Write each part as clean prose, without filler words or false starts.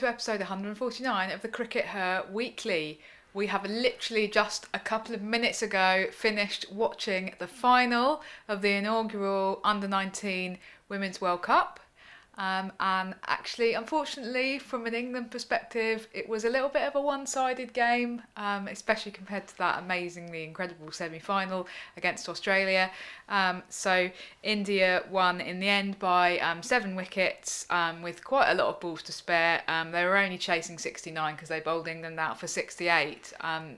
to episode 149 of the CRICKETher Weekly. We have literally just a couple of minutes ago finished watching the final of the inaugural Under-19 Women's World Cup. And actually, unfortunately, from an England perspective, it was a little bit of a one-sided game, especially compared to that amazingly incredible semi-final against Australia. So India won in the end by 7 wickets with quite a lot of balls to spare. They were only chasing 69 because they bowled England out for 68.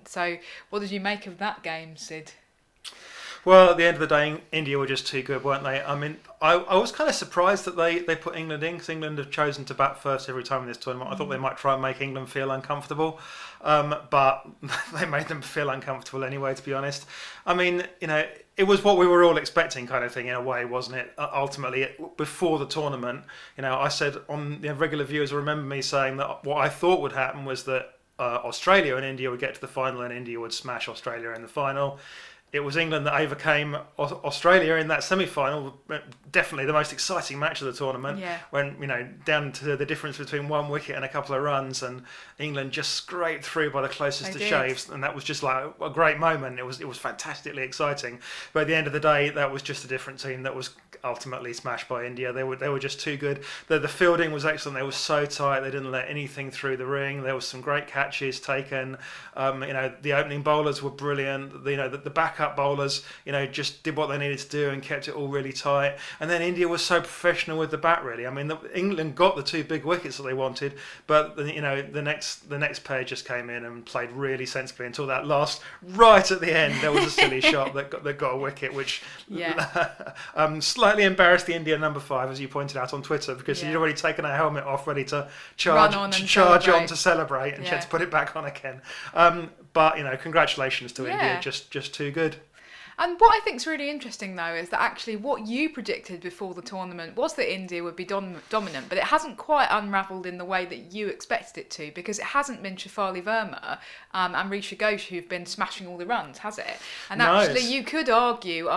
So what did you make of that game, Sid? Well, at the end of the day, India were just too good, weren't they? I mean, I was kind of surprised that they put England in, because England have chosen to bat first every time in this tournament. I thought they might try and make England feel uncomfortable, but they made them feel uncomfortable anyway, to be honest. I mean, it was what we were all expecting, kind of thing, in a way, wasn't it? Ultimately, before the tournament, I said on the regular viewers remember me saying that what I thought would happen was that Australia and India would get to the final and India would smash Australia in the final. It was England that overcame Australia in that semi-final. Definitely the most exciting match of the tournament. Yeah. When down to the difference between 1 wicket and a couple of runs, and England just scraped through by the closest to shaves, and that was just like a great moment. It was fantastically exciting. But at the end of the day, that was just a different team that was ultimately smashed by India. They were just too good. The fielding was excellent. They were so tight. They didn't let anything through the ring. There was some great catches taken. The opening bowlers were brilliant. The backup bowlers, just did what they needed to do and kept it all really tight. And then India was so professional with the bat, really. I mean, England got the 2 big wickets that they wanted, but the next pair just came in and played really sensibly until that last, right at the end, there was a silly shot that got a wicket, which slightly embarrassed the India number 5, as you pointed out on Twitter, because she'd already taken her helmet off, ready to charge on to celebrate, and she had to put it back on again. But congratulations to India, just too good. And what I think is really interesting, though, is that actually what you predicted before the tournament was that India would be dominant, but it hasn't quite unravelled in the way that you expected it to, because it hasn't been Shafali Verma and Risha Ghosh who've been smashing all the runs, has it? And actually, you could argue,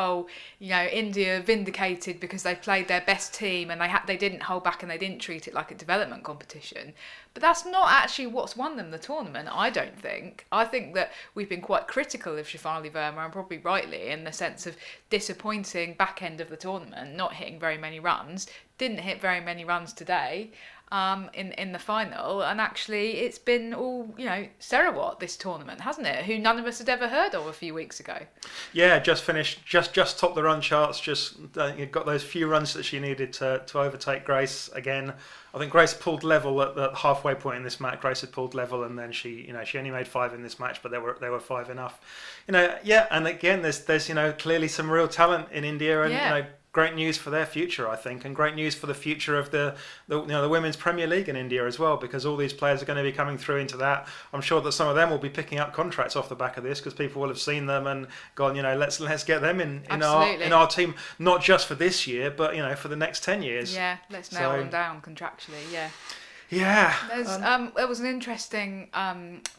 India vindicated because they played their best team and they didn't hold back and they didn't treat it like a development competition. But that's not actually what's won them the tournament, I don't think. I think that we've been quite critical of Shafali Verma, and probably rightly, in the sense of disappointing back end of the tournament, not hitting very many runs. Didn't hit very many runs today in the final, and actually it's been all, Sarawat this tournament, hasn't it? Who none of us had ever heard of a few weeks ago. Yeah, just finished, just topped the run charts, just got those few runs that she needed to overtake Grace again. I think Grace pulled level at the halfway point in this match. Grace had pulled level, and then she only made 5 in this match, but there were 5 enough. And again, there's clearly some real talent in India, and great news for their future, I think, and great news for the future of the Women's Premier League in India as well, because all these players are going to be coming through into that. I'm sure that some of them will be picking up contracts off the back of this, because people will have seen them and gone, let's get them in our team, not just for this year, but for the next 10 years. Yeah, let's nail them down contractually. Yeah. Yeah. There was an interesting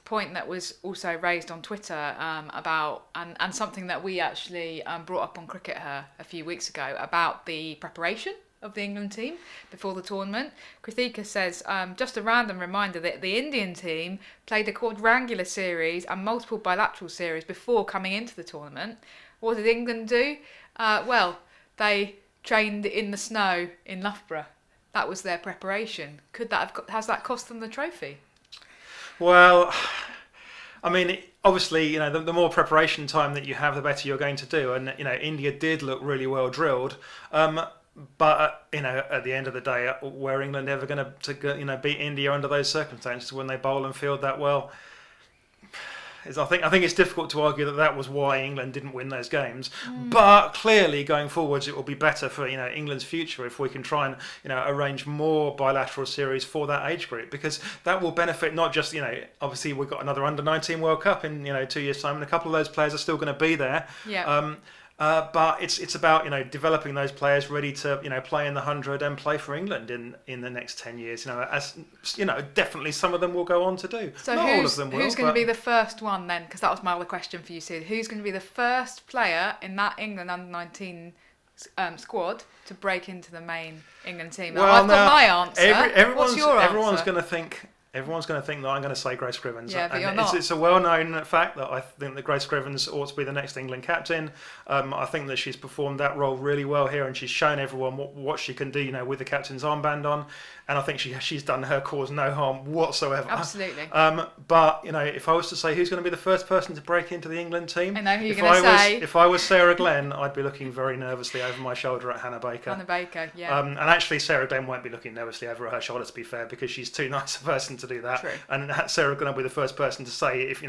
point that was also raised on Twitter about, and something that we actually brought up on CRICKETher a few weeks ago, about the preparation of the England team before the tournament. CRICKETher says, just a random reminder that the Indian team played a quadrangular series and multiple bilateral series before coming into the tournament. What did England do? They trained in the snow in Loughborough. That was their preparation. Has that cost them the trophy? Well, I mean, obviously, the more preparation time that you have, the better you're going to do. And India did look really well drilled. But at the end of the day, were England ever going to beat India under those circumstances when they bowl and field that well? I think it's difficult to argue that was why England didn't win those games. But clearly, going forwards, it will be better for England's future if we can try and arrange more bilateral series for that age group, because that will benefit not just obviously we've got another Under-19 World Cup in 2 years' time, and a couple of those players are still going to be there. Yeah. But it's about developing those players ready to play in the 100 and play for England in the next 10 years. As definitely some of them will go on to do. So not all of them will. Who's going to be the first one then? Because that was my other question for you, Sid. Who's going to be the first player in that England Under-19 squad to break into the main England team? I've got my answer. What's your answer? Everyone's going to think everyone's going to think that I'm going to say Grace Scrivens. Yeah, but and you're not. It's a well-known fact that I think that Grace Scrivens ought to be the next England captain. I think that she's performed that role really well here, and she's shown everyone what she can do, with the captain's armband on. And I think she's done her cause no harm whatsoever. Absolutely. But if I was to say who's going to be the first person to break into the England team, I know who you're going to say. If I was Sarah Glenn, I'd be looking very nervously over my shoulder at Hannah Baker. Hannah Baker, yeah. And actually, Sarah Glenn won't be looking nervously over her shoulder, to be fair, because she's too nice a person to do that. True. And Sarah Glenn will be the first person to say if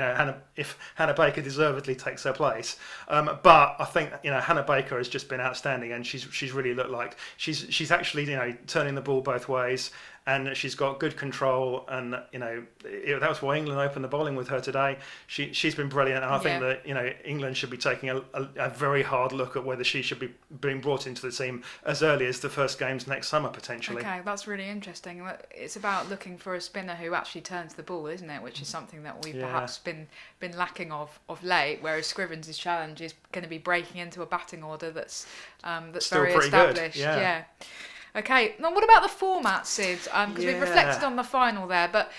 Hannah Baker deservedly takes her place. But I think Hannah Baker has just been outstanding, and she's really looked like she's actually turning the ball both ways. And she's got good control, and that was why England opened the bowling with her today. She's been brilliant, and I think that England should be taking a very hard look at whether she should be being brought into the team as early as the first games next summer potentially. Okay, that's really interesting. It's about looking for a spinner who actually turns the ball, isn't it? Which is something that we've perhaps been lacking of late. Whereas Scrivens' challenge is going to be breaking into a batting order that's Still very pretty established. good. Yeah. Okay, now what about the format, Sid? Because we've reflected on the final there, but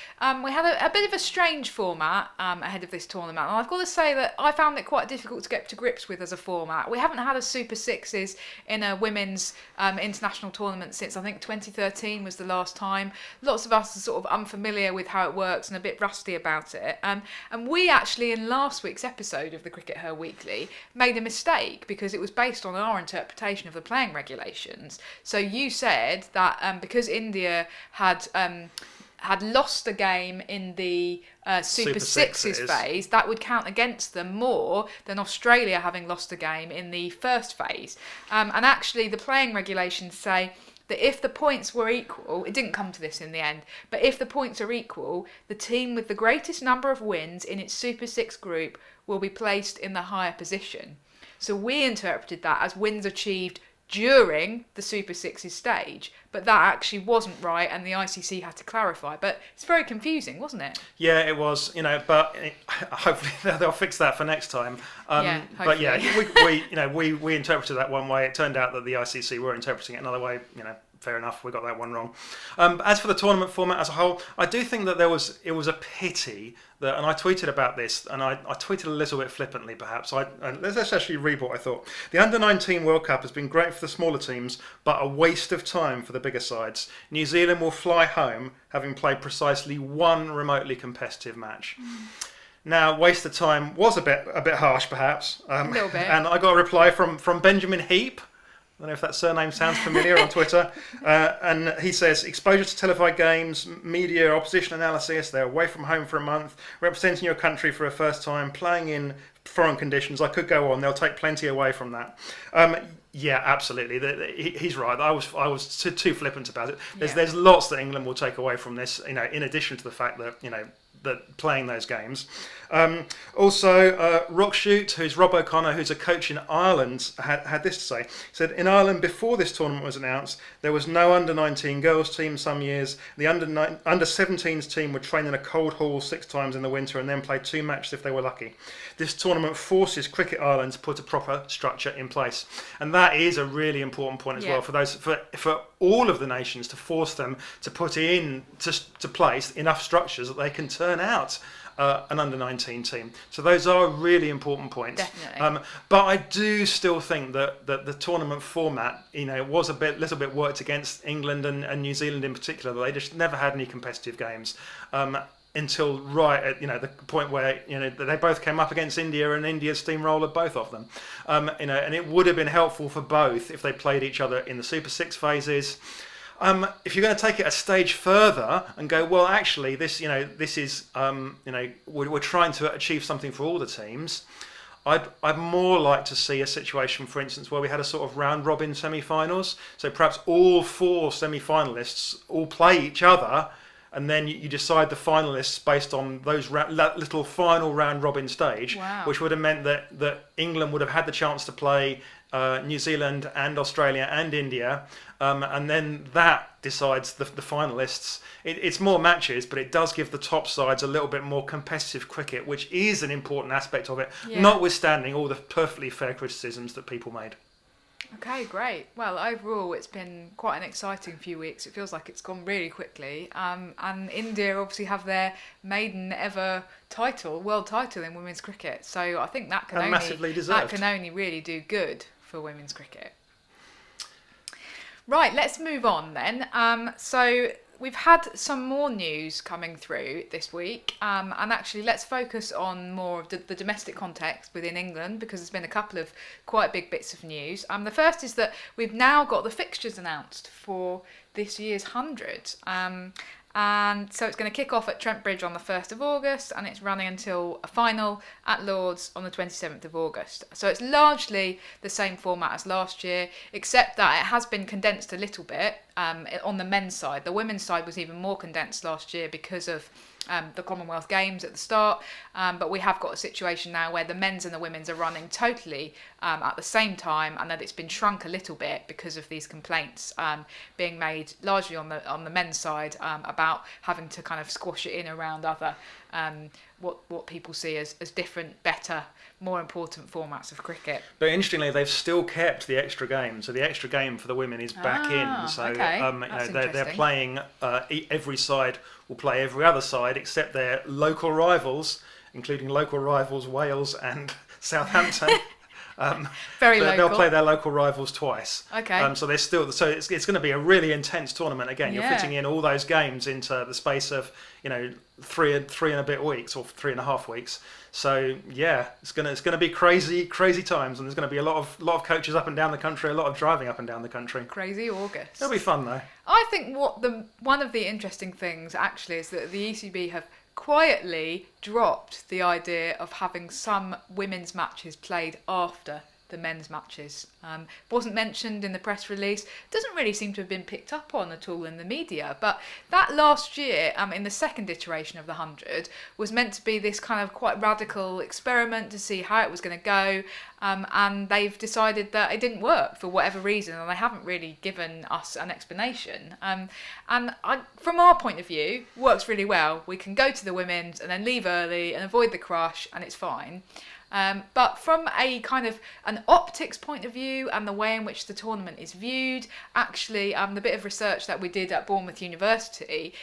we had a bit of a strange format ahead of this tournament. And I've got to say that I found it quite difficult to get to grips with as a format. We haven't had a Super Sixes in a women's international tournament since, I think, 2013 was the last time. Lots of us are sort of unfamiliar with how it works and a bit rusty about it. And we actually, in last week's episode of the CRICKETher Weekly, made a mistake because it was based on our interpretation of the playing regulations. So you said that because India had lost a game in the Super Sixes phase, that would count against them more than Australia having lost a game in the first phase. And actually, the playing regulations say that if the points were equal, it didn't come to this in the end, but if the points are equal, the team with the greatest number of wins in its Super Six group will be placed in the higher position. So we interpreted that as wins achieved during the Super Sixes stage, but that actually wasn't right, and the ICC had to clarify. But it's very confusing, wasn't it? Yeah, it was. But hopefully they'll fix that for next time. But we interpreted that one way. It turned out that the ICC were interpreting it another way. Fair enough, we got that one wrong. As for the tournament format as a whole, I do think that it was a pity that, and I tweeted about this, and I tweeted a little bit flippantly perhaps. Let's actually read what I thought. The Under-19 World Cup has been great for the smaller teams, but a waste of time for the bigger sides. New Zealand will fly home, having played precisely one remotely competitive match. Now, waste of time was a bit harsh, perhaps. A little bit. And I got a reply from Benjamin Heap. I don't know if that surname sounds familiar on Twitter. And he says, exposure to televised games, media, opposition analysis, they're away from home for a month, representing your country for a first time, playing in foreign conditions. I could go on. They'll take plenty away from that. Yeah, absolutely. He's right. I was too flippant about it. There's lots that England will take away from this, in addition to the fact that, that playing those games. Also, Rockshoot, who's Rob O'Connor, who's a coach in Ireland, had this to say. He said, in Ireland, before this tournament was announced, there was no under-19 girls team some years. The under-17s team would train in a cold hall 6 times in the winter and then play 2 matches if they were lucky. This tournament forces Cricket Ireland to put a proper structure in place. And that is a really important point as well for all of the nations, to force them to put in to place enough structures that they can turn out an under-19 team. So those are really important points. Definitely. But I do still think that the tournament format, was little bit worked against England and New Zealand in particular. They just never had any competitive games. Until right at the point where they both came up against India and India steamrolled both of them, and it would have been helpful for both if they played each other in the Super Six phases. If you're going to take it a stage further and go, well, actually, this is we're trying to achieve something for all the teams. I'd more like to see a situation, for instance, where we had a sort of round-robin semi-finals. So perhaps all 4 semi-finalists all play each other, and then you decide the finalists based on those little final round-robin stage, which would have meant that England would have had the chance to play New Zealand and Australia and India, and then that decides the finalists. It's more matches, but it does give the top sides a little bit more competitive cricket, which is an important aspect of it, notwithstanding all the perfectly fair criticisms that people made. Okay, great. Well, overall, it's been quite an exciting few weeks. It feels like it's gone really quickly. And India obviously have their maiden ever world title in women's cricket. So I think massively deserved. That can only really do good for women's cricket. Right, let's move on then. So we've had some more news coming through this week, and actually let's focus on more of the domestic context within England, because there's been a couple of quite big bits of news. The first is that we've now got the fixtures announced for this year's 100. And so it's going to kick off at Trent Bridge on the 1st of August, and it's running until a final at Lord's on the 27th of August. So it's largely the same format as last year, except that it has been condensed a little bit on the men's side. The women's side was even more condensed last year because of the Commonwealth Games at the start, but we have got a situation now where the men's and the women's are running totally at the same time, and that it's been shrunk a little bit because of these complaints being made largely on the men's side about having to kind of squash it in around other what people see as different, better, more important formats of cricket. But interestingly, they've still kept the extra game. So the extra game for the women is back in. So okay. They're playing, every side will play every other side except their local rivals, including local rivals Wales and Southampton. Very local. They'll play their local rivals twice. Okay. So they're still. So it's going to be a really intense tournament. Again, you're fitting in all those games into the space of 3 and a bit weeks or 3.5 weeks. So yeah, it's gonna be crazy times, and there's going to be a lot of coaches up and down the country, a lot of driving up and down the country. Crazy August. It'll be fun though. I think one of the interesting things actually is that the ECB have quietly dropped the idea of having some women's matches played after the men's matches. Wasn't mentioned in the press release, doesn't really seem to have been picked up on at all in the media, but that last year, in the second iteration of the 100, was meant to be this kind of quite radical experiment to see how it was going to go, and they've decided that it didn't work for whatever reason, and they haven't really given us an explanation. From our point of view, works really well. We can go to the women's and then leave early and avoid the crush, and it's fine. But from a kind of an optics point of view and the way in which the tournament is viewed, actually, the bit of research that we did at Bournemouth University,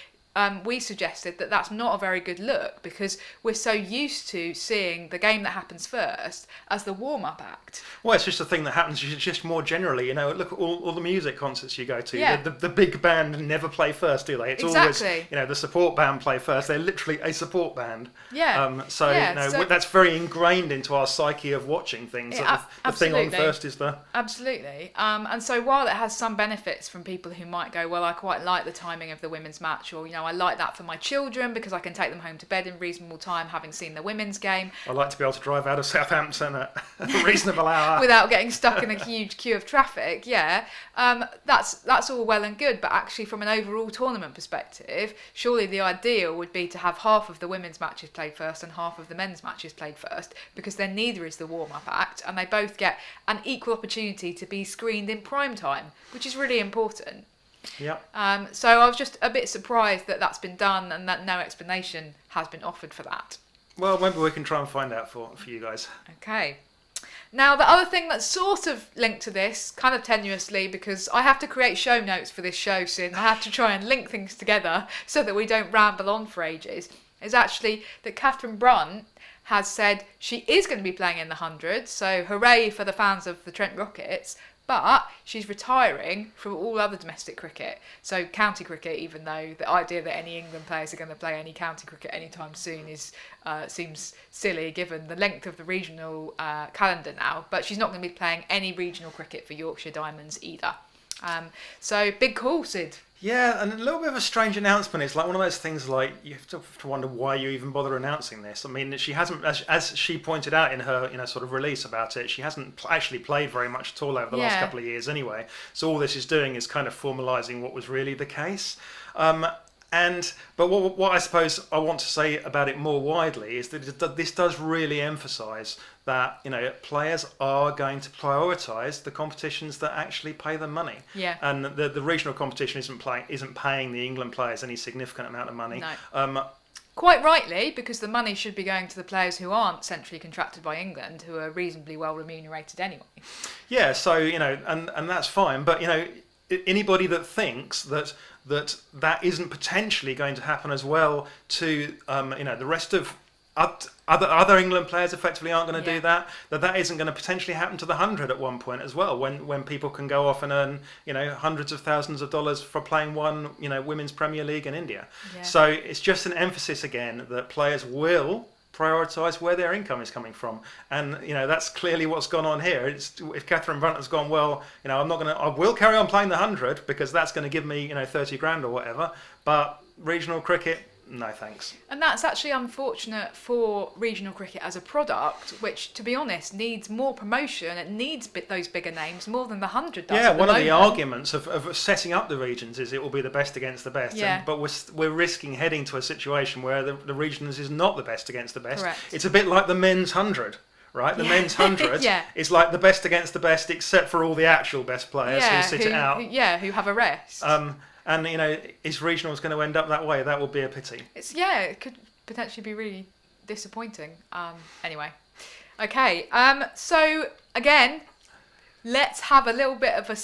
we suggested that that's not a very good look, because we're so used to seeing the game that happens first as the warm-up act. Well, it's just a thing that happens just more generally. Look at all the music concerts you go to. Yeah. The big band never play first, do they? It's exactly. always, the support band play first. They're literally a support band. Yeah. So that's very ingrained into our psyche of watching things. The thing on first is the... Absolutely. And so while it has some benefits from people who might go, well, I quite like the timing of the women's match, or, I like that for my children because I can take them home to bed in reasonable time having seen the women's game. I like to be able to drive out of Southampton at a reasonable hour. Without getting stuck in a huge queue of traffic, that's all well and good, but actually from an overall tournament perspective, surely the ideal would be to have half of the women's matches played first and half of the men's matches played first, because then neither is the warm-up act, and they both get an equal opportunity to be screened in prime time, which is really important. Yeah. So I was just a bit surprised that that's been done and that no explanation has been offered for that. Well, maybe we can try and find out for you guys. Okay. Now, the other thing that's sort of linked to this, kind of tenuously, because I have to create show notes for this show soon, I have to try and link things together so that we don't ramble on for ages, is actually that Katherine Brunt has said she is going to be playing in the 100, so hooray for the fans of the Trent Rockets, but she's retiring from all other domestic cricket. So county cricket, even though the idea that any England players are going to play any county cricket anytime soon seems silly given the length of the regional calendar now. But she's not going to be playing any regional cricket for Yorkshire Diamonds either. So big call, Sid. Yeah, and a little bit of a strange announcement. It's like one of those things like you have to wonder why you even bother announcing this. I mean, she hasn't, as she pointed out in her sort of release about it, she hasn't actually played very much at all over the last couple of years anyway. So all this is doing is kind of formalising what was really the case. But what I suppose I want to say about it more widely is that this does really emphasise that players are going to prioritise the competitions that actually pay them money. Yeah. And the regional competition isn't paying the England players any significant amount of money. No. Quite rightly, because the money should be going to the players who aren't centrally contracted by England, who are reasonably well remunerated anyway. Yeah, so, and that's fine. But, anybody that thinks that isn't potentially going to happen as well to, the rest of other England players effectively aren't going to do that isn't going to potentially happen to the 100 at one point as well, when people can go off and earn hundreds of thousands of dollars for playing one women's Premier League in India. So it's just an emphasis again that players will prioritise where their income is coming from, and that's clearly what's gone on here. If Katherine Brunt has gone, well, I will carry on playing the 100 because that's going to give me 30 grand or whatever, but regional cricket, no thanks. And that's actually unfortunate for regional cricket as a product, which, to be honest, needs more promotion. It needs those bigger names more than the 100 does. Yeah, one of the arguments of setting up the regions is it will be the best against the best. Yeah. But we're risking heading to a situation where the regions is not the best against the best. Correct. It's a bit like the men's 100. Right, the men's 100 is like the best against the best, except for all the actual best players who sit it out. Who have a rest. And is regionals going to end up that way? That would be a pity. It could potentially be really disappointing. Anyway, okay. So again, let's have a little bit of a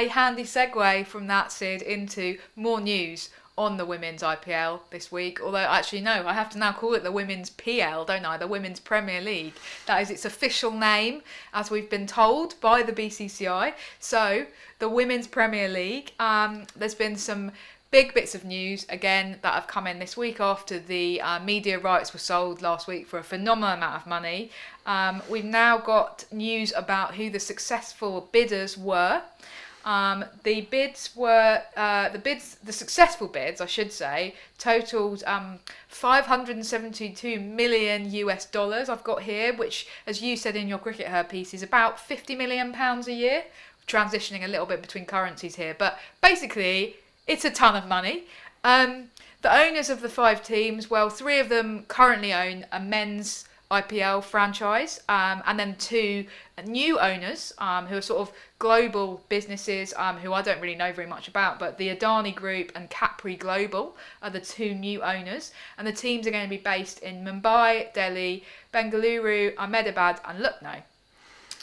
handy segue from that, Sid, into more news on the women's IPL this week. Although, actually, no, I have to now call it the Women's PL, don't I? The Women's Premier League. That is its official name, as we've been told by the BCCI. So, the Women's Premier League. There's been some big bits of news, again, that have come in this week after the media rights were sold last week for a phenomenal amount of money. We've now got news about who the successful bidders were. The successful bids, I should say, totaled $572 million US. I've got here, which, as you said in your CRICKETher piece, is about £50 million a year. Transitioning a little bit between currencies here, but basically, it's a ton of money. The owners of the 5 teams, well, 3 of them currently own a men's IPL franchise, and then 2 new owners who are sort of global businesses who I don't really know very much about, but the Adani Group and Capri Global are the 2 new owners, and the teams are going to be based in Mumbai, Delhi, Bengaluru, Ahmedabad and Lucknow.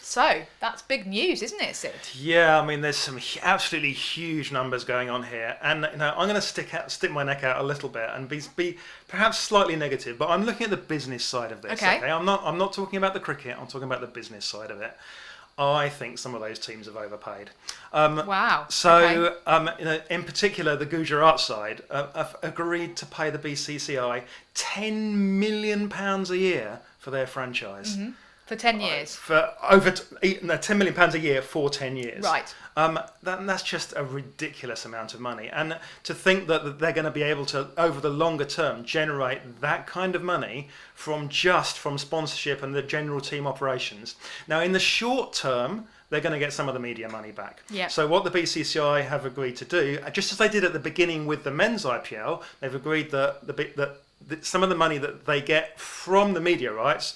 So, that's big news, isn't it, Sid? Yeah, I mean, there's some absolutely huge numbers going on here. And, I'm going to stick my neck out a little bit and be perhaps slightly negative, but I'm looking at the business side of this. Okay? I'm not talking about the cricket, I'm talking about the business side of it. I think some of those teams have overpaid. Wow. So, in particular, the Gujarat side have agreed to pay the BCCI £10 million a year for their franchise. Mm-hmm. For 10 years? For over £10 million a year for 10 years. Right. That's just a ridiculous amount of money. And to think that they're going to be able to, over the longer term, generate that kind of money from sponsorship and the general team operations. Now, in the short term, they're going to get some of the media money back. Yeah. So what the BCCI have agreed to do, just as they did at the beginning with the men's IPL, they've agreed that some of the money that they get from the media rights,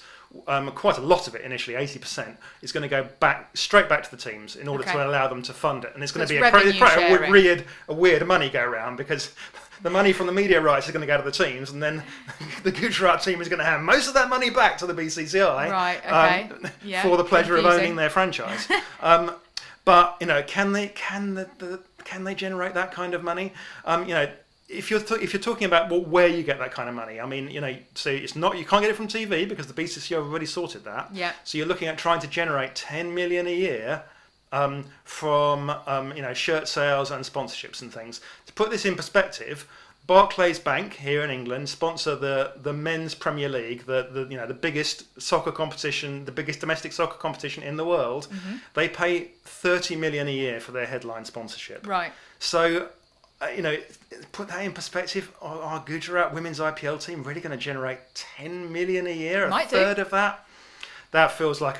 quite a lot of it initially, 80%, is going to go straight back to the teams in order to allow them to fund it. And it's going to be a weird money go around, because the money from the media rights is going to go to the teams, and then the Gujarat team is going to have most of that money back to the BCCI for the pleasure of owning their franchise. But can they generate that kind of money? If you're talking about where you get that kind of money, I mean, so it's not, you can't get it from TV because the BCCI have already sorted that. Yeah. So you're looking at trying to generate 10 million a year from shirt sales and sponsorships and things. To put this in perspective, Barclays Bank here in England sponsor the men's Premier League, the biggest soccer competition, the biggest domestic soccer competition in the world. Mm-hmm. They pay 30 million a year for their headline sponsorship. Right. So, put that in perspective, our Gujarat women's IPL team really going to generate 10 million a year, a third of that? That feels like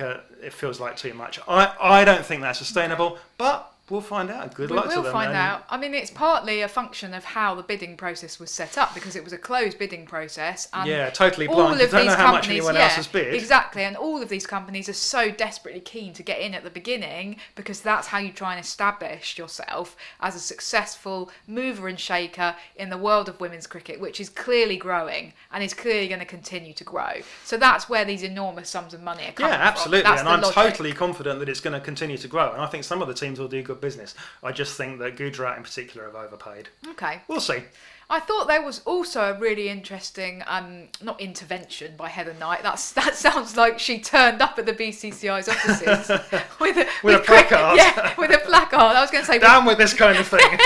too much. I don't think that's sustainable, but We'll find out. Good We luck to will them. find out. I mean, it's partly a function of how the bidding process was set up, because it was a closed bidding process. And yeah, totally all blind. You of don't these know how much companies, anyone else has bid. exactly, and all of these companies are so desperately keen to get in at the beginning, because that's how you try and establish yourself as a successful mover and shaker in the world of women's cricket, which is clearly growing and is clearly going to continue to grow. So that's where these enormous sums of money are coming Yeah, absolutely. from. That's And the I'm logic. totally confident that it's going to continue to grow. And I think some of the teams will do good business. I just think that Gujarat in particular have overpaid. Okay. We'll see. I thought there was also a really interesting, not intervention by Heather Knight. That sounds like she turned up at the BCCI's offices with a placard. Yeah, with a placard. I was going to say Down with this kind of thing.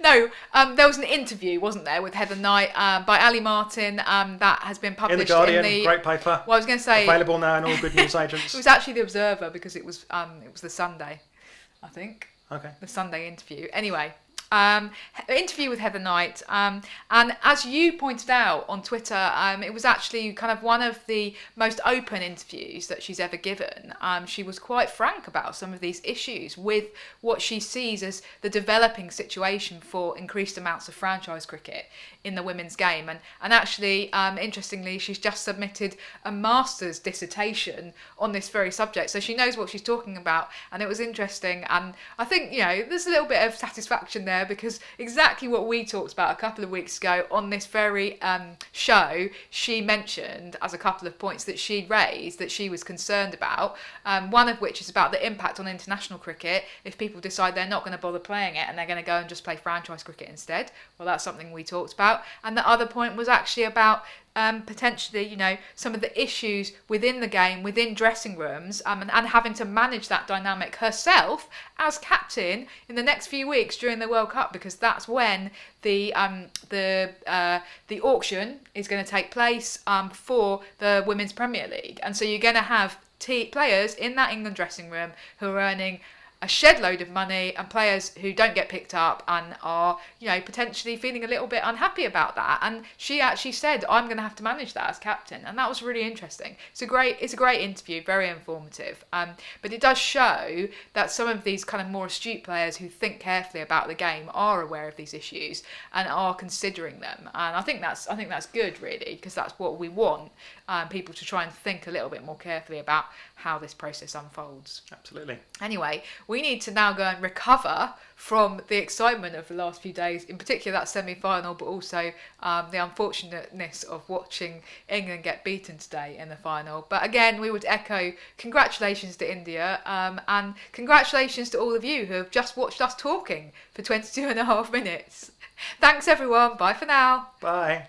No, there was an interview, wasn't there, with Heather Knight by Ali Martin that has been published In the Guardian, great paper. Well, I was going to say available now in all good news agents. it was actually the Observer, because it was the Sunday, I think. Okay. The Sunday interview. Anyway, interview with Heather Knight, and as you pointed out on Twitter, it was actually kind of one of the most open interviews that she's ever given. She was quite frank about some of these issues with what she sees as the developing situation for increased amounts of franchise cricket in the women's game, and actually, interestingly, she's just submitted a master's dissertation on this very subject, so she knows what she's talking about. And it was interesting, and I think, there's a little bit of satisfaction there, because exactly what we talked about a couple of weeks ago on this very show, she mentioned as a couple of points that she'd raised that she was concerned about, one of which is about the impact on international cricket if people decide they're not going to bother playing it and they're going to go and just play franchise cricket instead. Well, that's something we talked about. And the other point was actually about potentially, some of the issues within the game, within dressing rooms, and having to manage that dynamic herself as captain in the next few weeks during the World Cup, because that's when the auction is going to take place for the Women's Premier League, and so you're going to have players in that England dressing room who are earning a shed load of money, and players who don't get picked up and are, potentially feeling a little bit unhappy about that. And she actually said, I'm going to have to manage that as captain. And that was really interesting. It's a great interview, very informative. But it does show that some of these kind of more astute players who think carefully about the game are aware of these issues and are considering them. And I think that's good, really, because that's what we want, people to try and think a little bit more carefully about how this process unfolds. Absolutely. Anyway, we need to now go and recover from the excitement of the last few days, in particular that semi-final, but also the unfortunateness of watching England get beaten today in the final. But again, we would echo congratulations to India, and congratulations to all of you who have just watched us talking for 22 and a half minutes. Thanks everyone, bye for now. Bye.